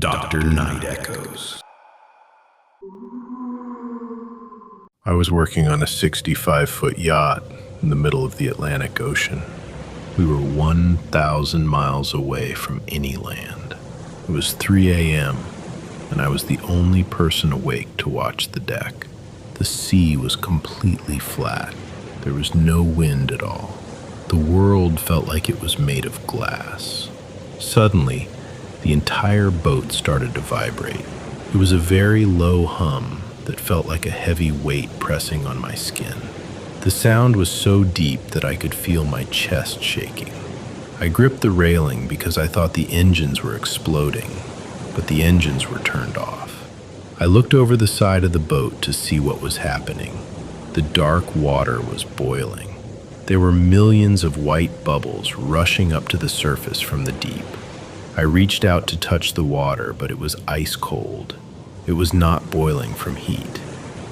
Dr. Nightechoes. I was working on a 65-foot yacht in the middle of the Atlantic Ocean. We were 1,000 miles away from any land. It was 3 a.m., and I was the only person awake to watch the deck. The sea was completely flat. There was no wind at all. The world felt like it was made of glass. Suddenly, the entire boat started to vibrate. It was a very low hum that felt like a heavy weight pressing on my skin. The sound was so deep that I could feel my chest shaking. I gripped the railing because I thought the engines were exploding, but the engines were turned off. I looked over the side of the boat to see what was happening. The dark water was boiling. There were millions of white bubbles rushing up to the surface from the deep. I reached out to touch the water, but it was ice cold. It was not boiling from heat.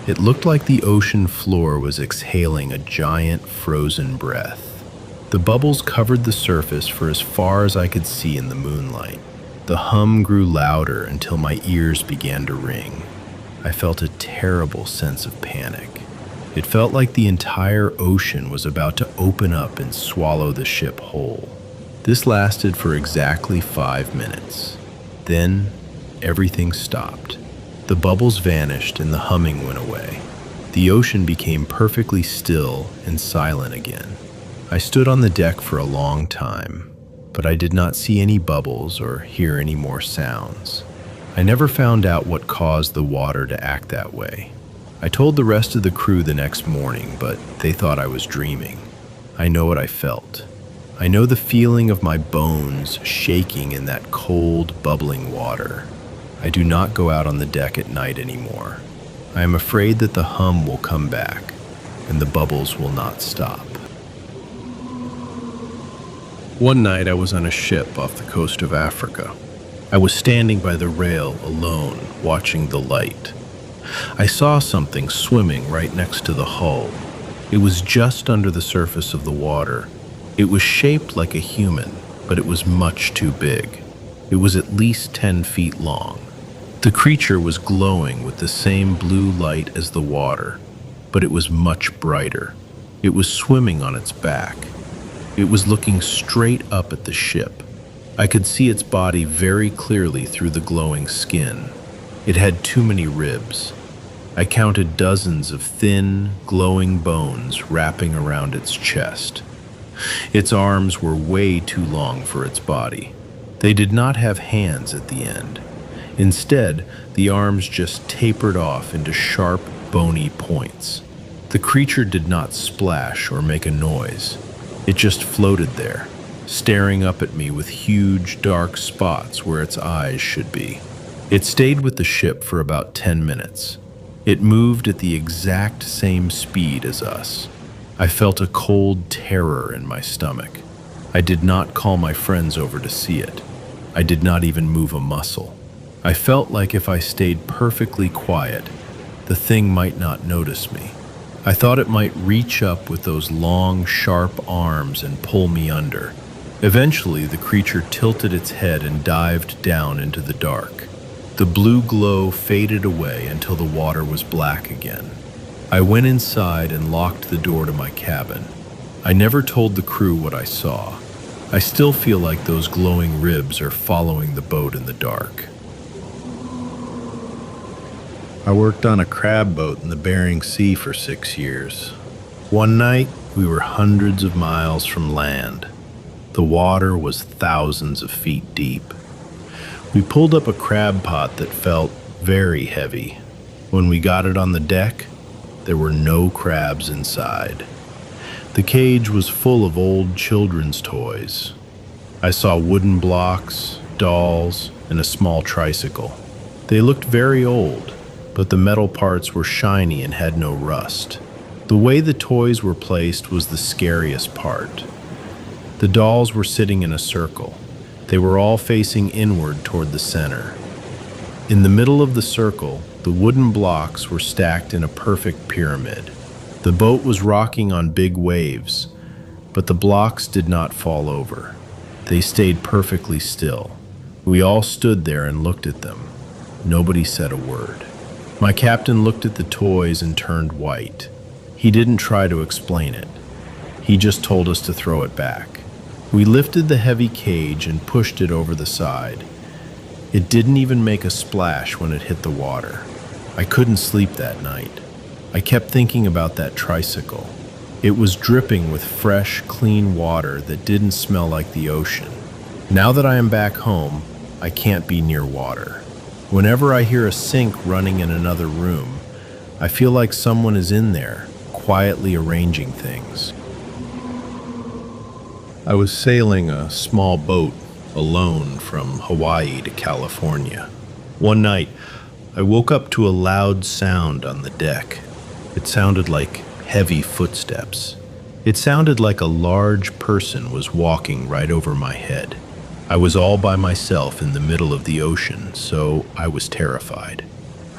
It looked like the ocean floor was exhaling a giant frozen breath. The bubbles covered the surface for as far as I could see in the moonlight. The hum grew louder until my ears began to ring. I felt a terrible sense of panic. It felt like the entire ocean was about to open up and swallow the ship whole. This lasted for exactly 5 minutes. Then, everything stopped. The bubbles vanished and the humming went away. The ocean became perfectly still and silent again. I stood on the deck for a long time, but I did not see any bubbles or hear any more sounds. I never found out what caused the water to act that way. I told the rest of the crew the next morning, but they thought I was dreaming. I know what I felt. I know the feeling of my bones shaking in that cold, bubbling water. I do not go out on the deck at night anymore. I am afraid that the hum will come back and the bubbles will not stop. One night I was on a ship off the coast of Africa. I was standing by the rail alone, watching the light. I saw something swimming right next to the hull. It was just under the surface of the water. It was shaped like a human, but it was much too big. It was at least 10 feet long. The creature was glowing with the same blue light as the water, but it was much brighter. It was swimming on its back. It was looking straight up at the ship. I could see its body very clearly through the glowing skin. It had too many ribs. I counted dozens of thin, glowing bones wrapping around its chest. Its arms were way too long for its body. They did not have hands at the end. Instead, the arms just tapered off into sharp, bony points. The creature did not splash or make a noise. It just floated there, staring up at me with huge, dark spots where its eyes should be. It stayed with the ship for about 10 minutes. It moved at the exact same speed as us. I felt a cold terror in my stomach. I did not call my friends over to see it. I did not even move a muscle. I felt like if I stayed perfectly quiet, the thing might not notice me. I thought it might reach up with those long, sharp arms and pull me under. Eventually, the creature tilted its head and dived down into the dark. The blue glow faded away until the water was black again. I went inside and locked the door to my cabin. I never told the crew what I saw. I still feel like those glowing ribs are following the boat in the dark. I worked on a crab boat in the Bering Sea for 6 years. One night, we were hundreds of miles from land. The water was thousands of feet deep. We pulled up a crab pot that felt very heavy. When we got it on the deck, there were no crabs inside. The cage was full of old children's toys. I saw wooden blocks, dolls, and a small tricycle. They looked very old, but the metal parts were shiny and had no rust. The way the toys were placed was the scariest part. The dolls were sitting in a circle. They were all facing inward toward the center. In the middle of the circle, the wooden blocks were stacked in a perfect pyramid. The boat was rocking on big waves, but the blocks did not fall over. They stayed perfectly still. We all stood there and looked at them. Nobody said a word. My captain looked at the toys and turned white. He didn't try to explain it. He just told us to throw it back. We lifted the heavy cage and pushed it over the side. It didn't even make a splash when it hit the water. I couldn't sleep that night. I kept thinking about that tricycle. It was dripping with fresh, clean water that didn't smell like the ocean. Now that I am back home, I can't be near water. Whenever I hear a sink running in another room, I feel like someone is in there, quietly arranging things. I was sailing a small boat alone from Hawaii to California. One night, I woke up to a loud sound on the deck. It sounded like heavy footsteps. It sounded like a large person was walking right over my head. I was all by myself in the middle of the ocean, so I was terrified.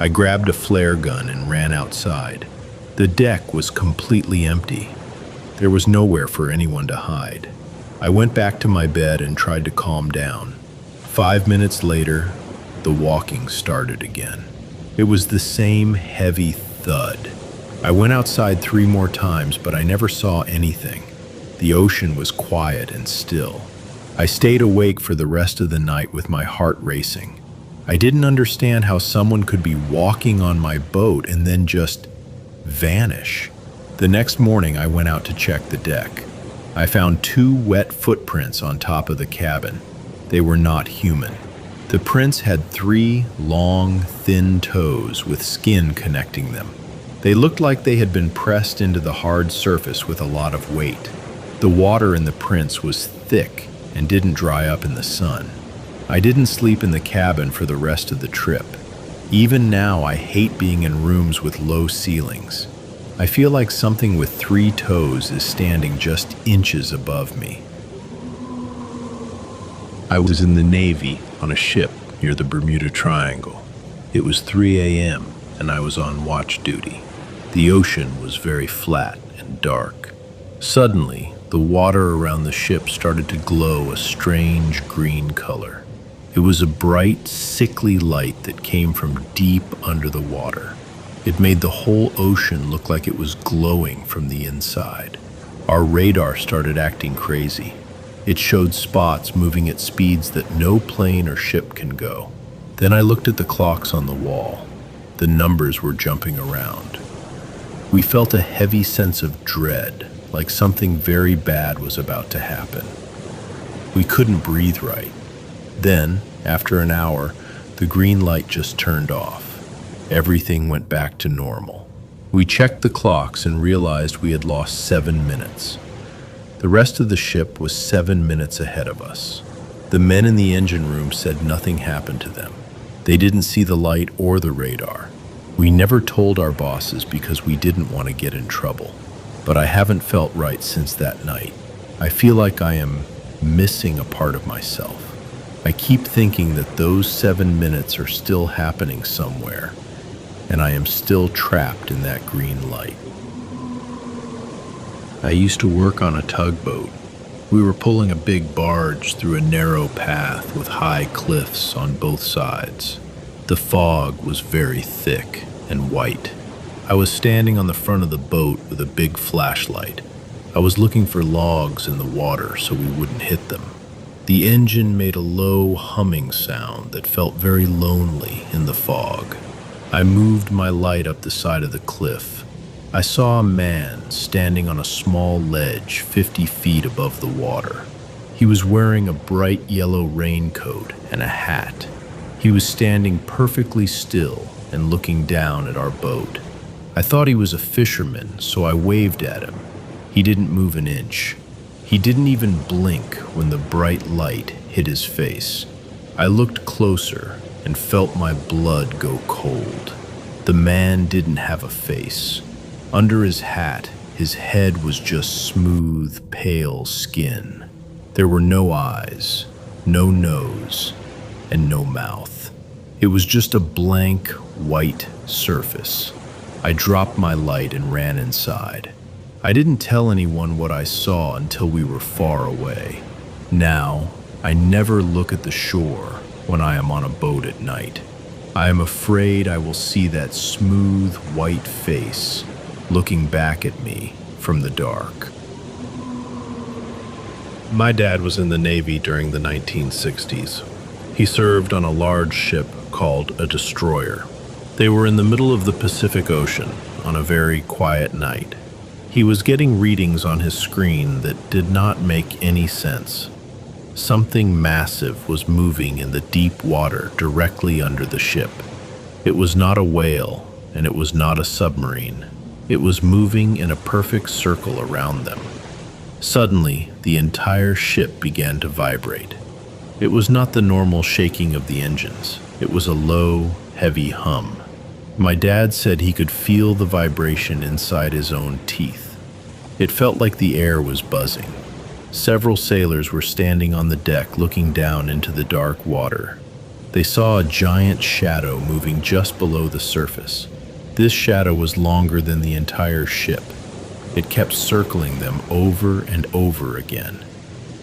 I grabbed a flare gun and ran outside. The deck was completely empty. There was nowhere for anyone to hide. I went back to my bed and tried to calm down. 5 minutes later, the walking started again. It was the same heavy thud. I went outside 3 more times, but I never saw anything. The ocean was quiet and still. I stayed awake for the rest of the night with my heart racing. I didn't understand how someone could be walking on my boat and then just vanish. The next morning, I went out to check the deck. I found 2 wet footprints on top of the cabin. They were not human. The prints had 3 long, thin toes with skin connecting them. They looked like they had been pressed into the hard surface with a lot of weight. The water in the prints was thick and didn't dry up in the sun. I didn't sleep in the cabin for the rest of the trip. Even now, I hate being in rooms with low ceilings. I feel like something with 3 toes is standing just inches above me. I was in the Navy on a ship near the Bermuda Triangle. It was 3 a.m. and I was on watch duty. The ocean was very flat and dark. Suddenly, the water around the ship started to glow a strange green color. It was a bright, sickly light that came from deep under the water. It made the whole ocean look like it was glowing from the inside. Our radar started acting crazy. It showed spots moving at speeds that no plane or ship can go. Then I looked at the clocks on the wall. The numbers were jumping around. We felt a heavy sense of dread, like something very bad was about to happen. We couldn't breathe right. Then, after an hour, the green light just turned off. Everything went back to normal. We checked the clocks and realized we had lost 7 minutes. The rest of the ship was 7 minutes ahead of us. The men in the engine room said nothing happened to them. They didn't see the light or the radar. We never told our bosses because we didn't want to get in trouble. But I haven't felt right since that night. I feel like I am missing a part of myself. I keep thinking that those 7 minutes are still happening somewhere, and I am still trapped in that green light. I used to work on a tugboat. We were pulling a big barge through a narrow path with high cliffs on both sides. The fog was very thick and white. I was standing on the front of the boat with a big flashlight. I was looking for logs in the water so we wouldn't hit them. The engine made a low humming sound that felt very lonely in the fog. I moved my light up the side of the cliff. I saw a man standing on a small ledge 50 feet above the water. He was wearing a bright yellow raincoat and a hat. He was standing perfectly still and looking down at our boat. I thought he was a fisherman, so I waved at him. He didn't move an inch. He didn't even blink when the bright light hit his face. I looked closer and felt my blood go cold. The man didn't have a face. Under his hat, his head was just smooth, pale skin. There were no eyes, no nose, and no mouth. It was just a blank, white surface. I dropped my light and ran inside. I didn't tell anyone what I saw until we were far away. Now, I never look at the shore when I am on a boat at night. I am afraid I will see that smooth, white face looking back at me from the dark. My dad was in the Navy during the 1960s. He served on a large ship called a destroyer. They were in the middle of the Pacific Ocean on a very quiet night. He was getting readings on his screen that did not make any sense. Something massive was moving in the deep water directly under the ship. It was not a whale, and it was not a submarine. It was moving in a perfect circle around them. Suddenly, the entire ship began to vibrate. It was not the normal shaking of the engines. It was a low, heavy hum. My dad said he could feel the vibration inside his own teeth. It felt like the air was buzzing. Several sailors were standing on the deck looking down into the dark water. They saw a giant shadow moving just below the surface. This shadow was longer than the entire ship. It kept circling them over and over again.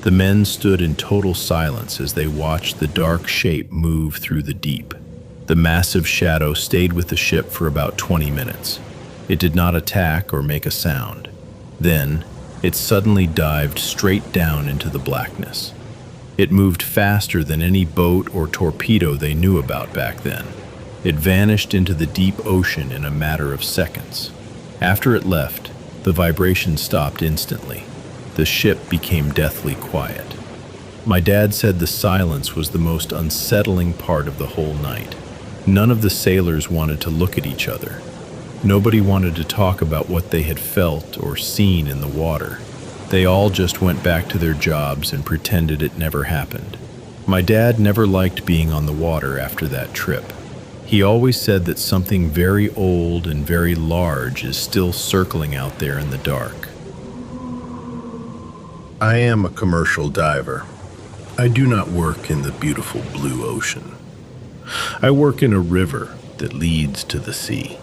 The men stood in total silence as they watched the dark shape move through the deep. The massive shadow stayed with the ship for about 20 minutes. It did not attack or make a sound. Then, it suddenly dived straight down into the blackness. It moved faster than any boat or torpedo they knew about back then. It vanished into the deep ocean in a matter of seconds. After it left, the vibration stopped instantly. The ship became deathly quiet. My dad said the silence was the most unsettling part of the whole night. None of the sailors wanted to look at each other. Nobody wanted to talk about what they had felt or seen in the water. They all just went back to their jobs and pretended it never happened. My dad never liked being on the water after that trip. He always said that something very old and very large is still circling out there in the dark. I am a commercial diver. I do not work in the beautiful blue ocean. I work in a river that leads to the sea.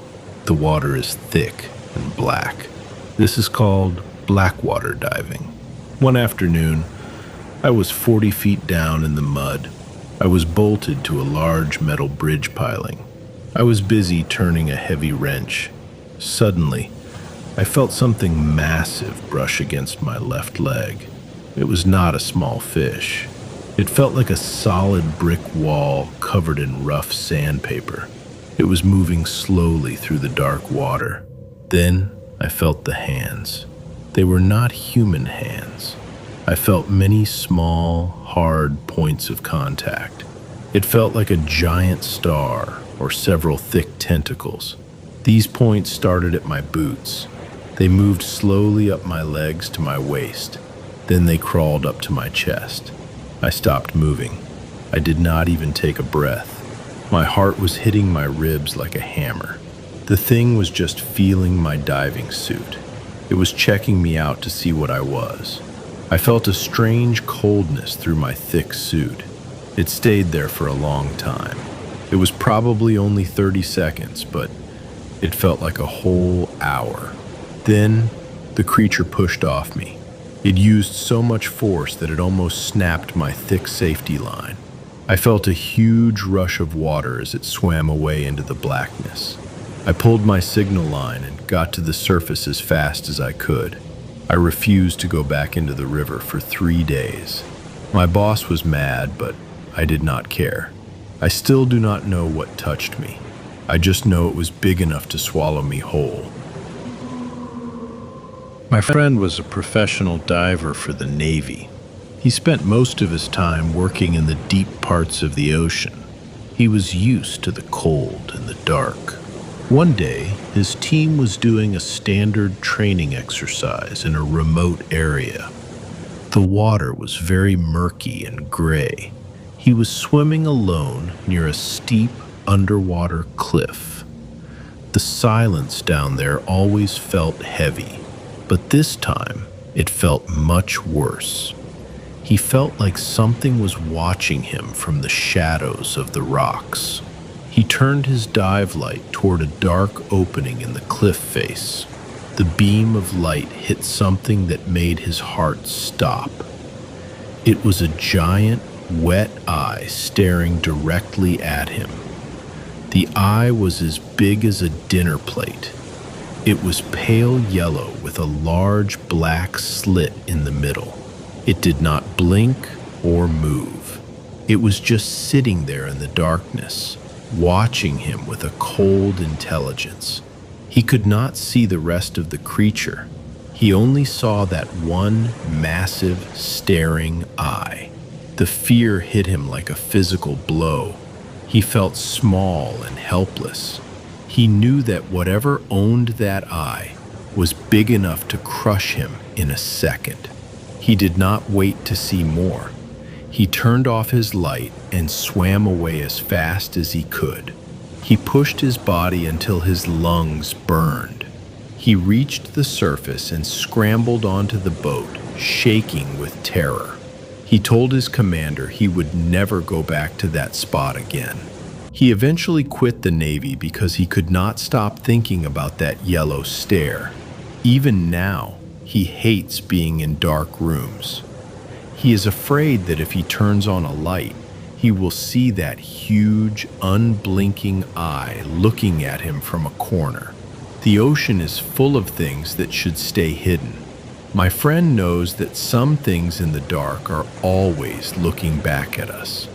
The water is thick and black. This is called blackwater diving. One afternoon, I was 40 feet down in the mud. I was bolted to a large metal bridge piling. I was busy turning a heavy wrench. Suddenly, I felt something massive brush against my left leg. It was not a small fish. It felt like a solid brick wall covered in rough sandpaper. It was moving slowly through the dark water. Then I felt the hands. They were not human hands. I felt many small, hard points of contact. It felt like a giant star or several thick tentacles. These points started at my boots. They moved slowly up my legs to my waist. Then they crawled up to my chest. I stopped moving. I did not even take a breath. My heart was hitting my ribs like a hammer. The thing was just feeling my diving suit. It was checking me out to see what I was. I felt a strange coldness through my thick suit. It stayed there for a long time. It was probably only 30 seconds, but it felt like a whole hour. Then, the creature pushed off me. It used so much force that it almost snapped my thick safety line. I felt a huge rush of water as it swam away into the blackness. I pulled my signal line and got to the surface as fast as I could. I refused to go back into the river for 3 days. My boss was mad, but I did not care. I still do not know what touched me. I just know it was big enough to swallow me whole. My friend was a professional diver for the Navy. He spent most of his time working in the deep parts of the ocean. He was used to the cold and the dark. One day, his team was doing a standard training exercise in a remote area. The water was very murky and gray. He was swimming alone near a steep underwater cliff. The silence down there always felt heavy, but this time it felt much worse. He felt like something was watching him from the shadows of the rocks. He turned his dive light toward a dark opening in the cliff face. The beam of light hit something that made his heart stop. It was a giant, wet eye staring directly at him. The eye was as big as a dinner plate. It was pale yellow with a large black slit in the middle. It did not blink or move. It was just sitting there in the darkness, watching him with a cold intelligence. He could not see the rest of the creature. He only saw that one massive, staring eye. The fear hit him like a physical blow. He felt small and helpless. He knew that whatever owned that eye was big enough to crush him in a second. He did not wait to see more. He turned off his light and swam away as fast as he could. He pushed his body until his lungs burned. He reached the surface and scrambled onto the boat, shaking with terror. He told his commander he would never go back to that spot again. He eventually quit the Navy because he could not stop thinking about that yellow stare. Even now, he hates being in dark rooms. He is afraid that if he turns on a light, he will see that huge, unblinking eye looking at him from a corner. The ocean is full of things that should stay hidden. My friend knows that some things in the dark are always looking back at us.